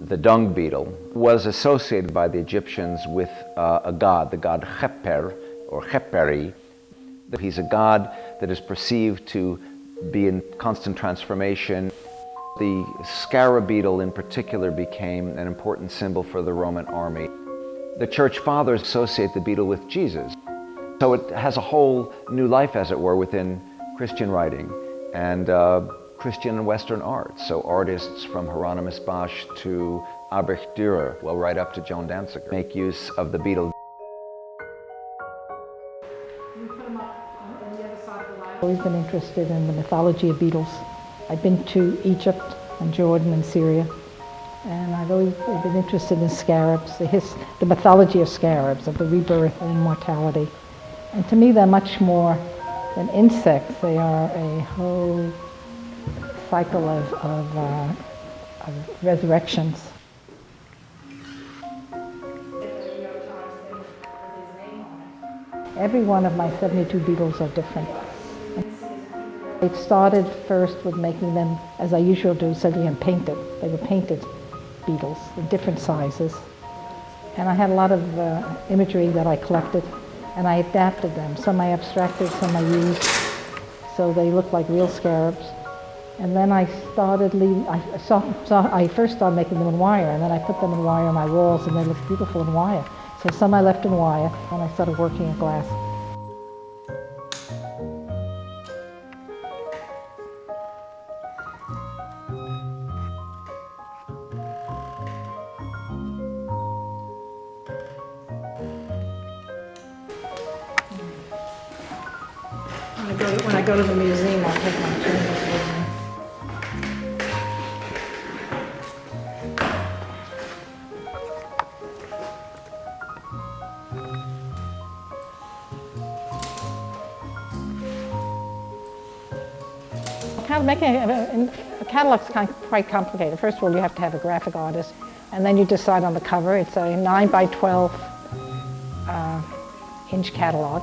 The dung beetle was associated by the Egyptians with a god, the god Khepper, or Kheperi. He's a god that is perceived to be in constant transformation. The scarab beetle in particular became an important symbol for the Roman army. The church fathers associate the beetle with Jesus. So it has a whole new life, as it were, within Christian writing and Christian and Western art. So artists from Hieronymus Bosch to Albrecht Dürer, well, right up to Joan Danziger, make use of the beetle. I've always been interested in the mythology of beetles. I've been to Egypt and Jordan and Syria, and I've always been interested in scarabs, the mythology of scarabs, of the rebirth and immortality. And to me, they're much more than insects. They are a whole cycle of resurrections. Every one of my 72 beetles are different. It started first with making them, as I usually do, so they can paint it. They were painted beetles in different sizes. And I had a lot of imagery that I collected, and I adapted them. Some I abstracted, some I used, so they look like real scarabs. And then I started I first started making them in wire, and then I put them in wire on my walls, and they look beautiful in wire. So some I left in wire, and I started working in glass. When I go to the museum, I'll take my canvas with me. Making a catalog is quite complicated. First of all, you have to have a graphic artist, and then you decide on the cover. It's a 9 by 12 inch catalog.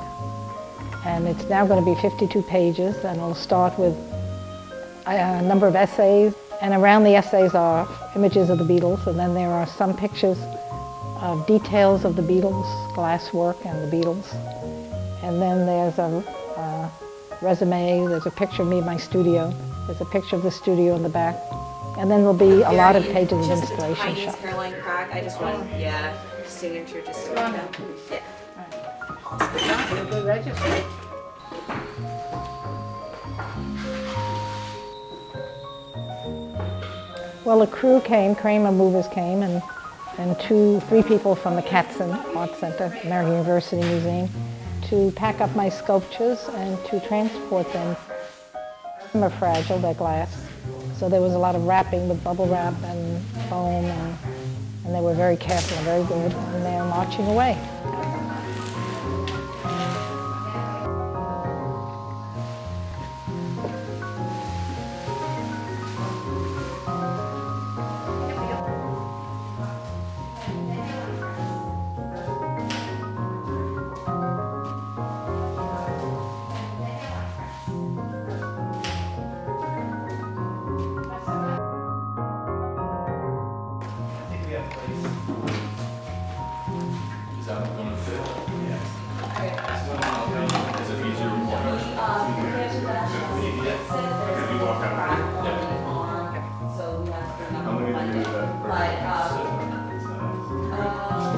And it's now going to be 52 pages, and it'll start with a number of essays. And around the essays are images of the Beatles, and then there are some pictures of details of the Beatles, glasswork and the Beatles. And then there's a resume, there's a picture of me in my studio, there's a picture of the studio in the back. And then there'll be a lot of pages of inspiration shots. Hairline crack, I just want, signature just so I know. Yeah. You're good register. Well, a crew came, Kramer Movers came, and 3 people from the Katzan Art Center, American University Museum, to pack up my sculptures and to transport them. Some are fragile, they're glass, so there was a lot of wrapping with bubble wrap and foam, and they were very careful and very good, and they're marching away. Is that one of the? Yes. Is it easier to walk out? If you walk out. So we have to I'm going to do that.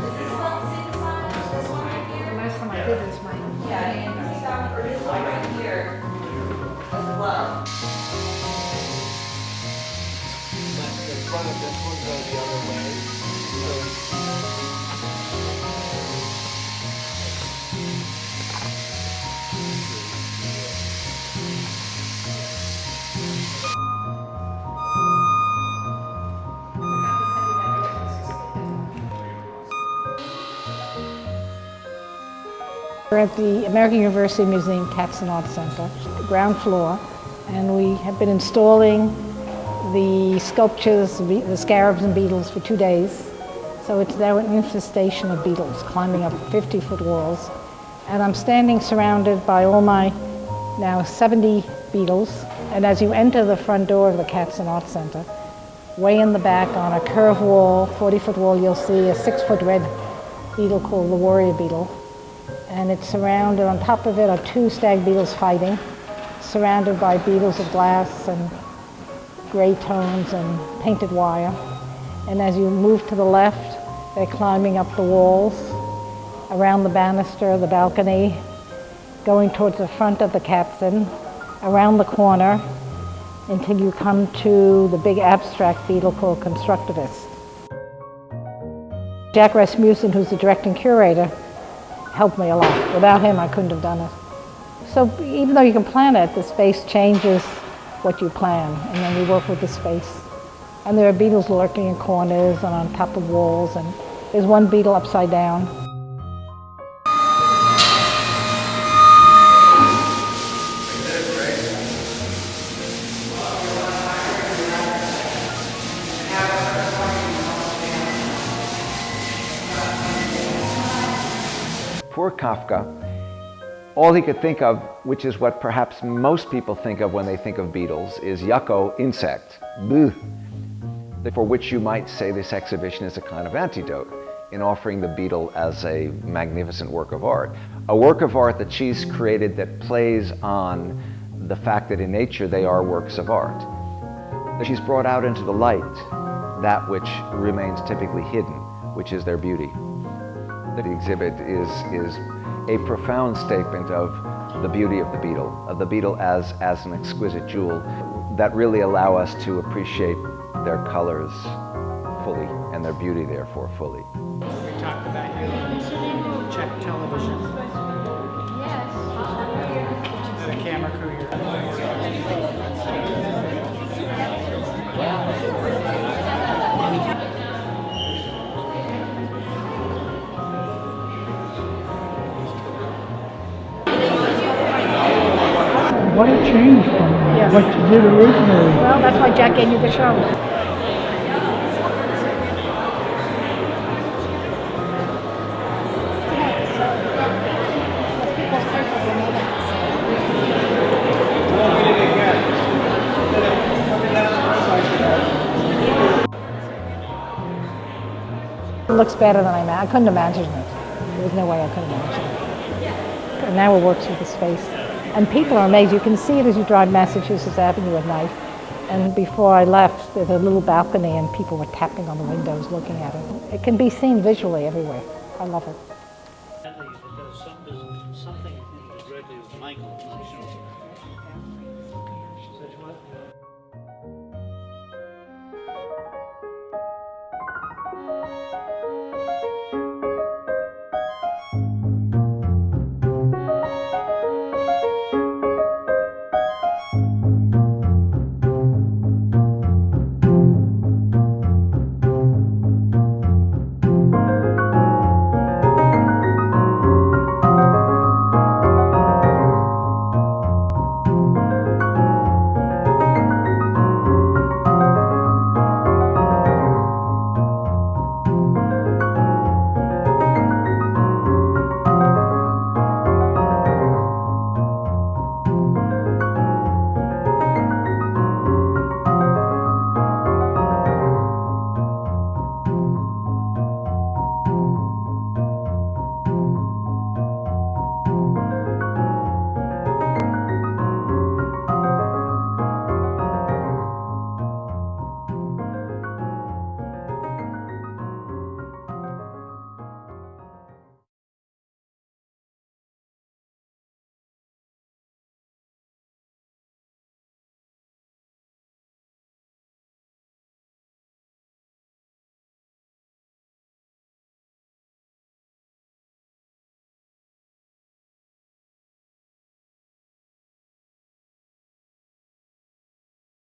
this is about the same size as this one right here. Last time I did this, mine. Yeah, and this one right here as well. The front of this one goes the other way. We're at the American University Museum Katzan Art Center, ground floor, and we have been installing the sculptures, the scarabs and beetles for 2 days. So it's now an infestation of beetles climbing up 50-foot walls. And I'm standing surrounded by all my now 70 beetles. And as you enter the front door of the Katzan Art Center, Way in the back on a curved wall, 40-foot wall, you'll see a 6-foot red beetle called the warrior beetle. And it's surrounded, on top of it are 2 stag beetles fighting, surrounded by beetles of glass and gray tones and painted wire. And as you move to the left, they're climbing up the walls, around the banister, the balcony, going towards the front of the Katzan, around the corner, until you come to the big abstract beetle called Constructivist. Jack Rasmussen, who's the directing curator, helped me a lot. Without him, I couldn't have done it. So even though you can plan it, the space changes what you plan, and then we work with the space. And there are beetles lurking in corners and on top of walls, and there's one beetle upside down. Poor Kafka, all he could think of, which is what perhaps most people think of when they think of beetles, is yucco, insect, bleh, for which you might say this exhibition is a kind of antidote in offering the beetle as a magnificent work of art. A work of art that she's created that plays on the fact that in nature they are works of art. She's brought out into the light that which remains typically hidden, which is their beauty. The exhibit is a profound statement of the beauty of the beetle as an exquisite jewel that really allow us to appreciate their colors fully and their beauty therefore fully. We talked about your Czech television. Yes. The camera crew here. What a change from what you did originally. Well, that's why Jack gave me the show. It looks better than I couldn't imagine it. There was no way I could imagine it. And now it works with the space. And people are amazed. You can see it as you drive Massachusetts Avenue at night. And before I left, there's a little balcony and people were tapping on the windows looking at it. It can be seen visually everywhere. I love it.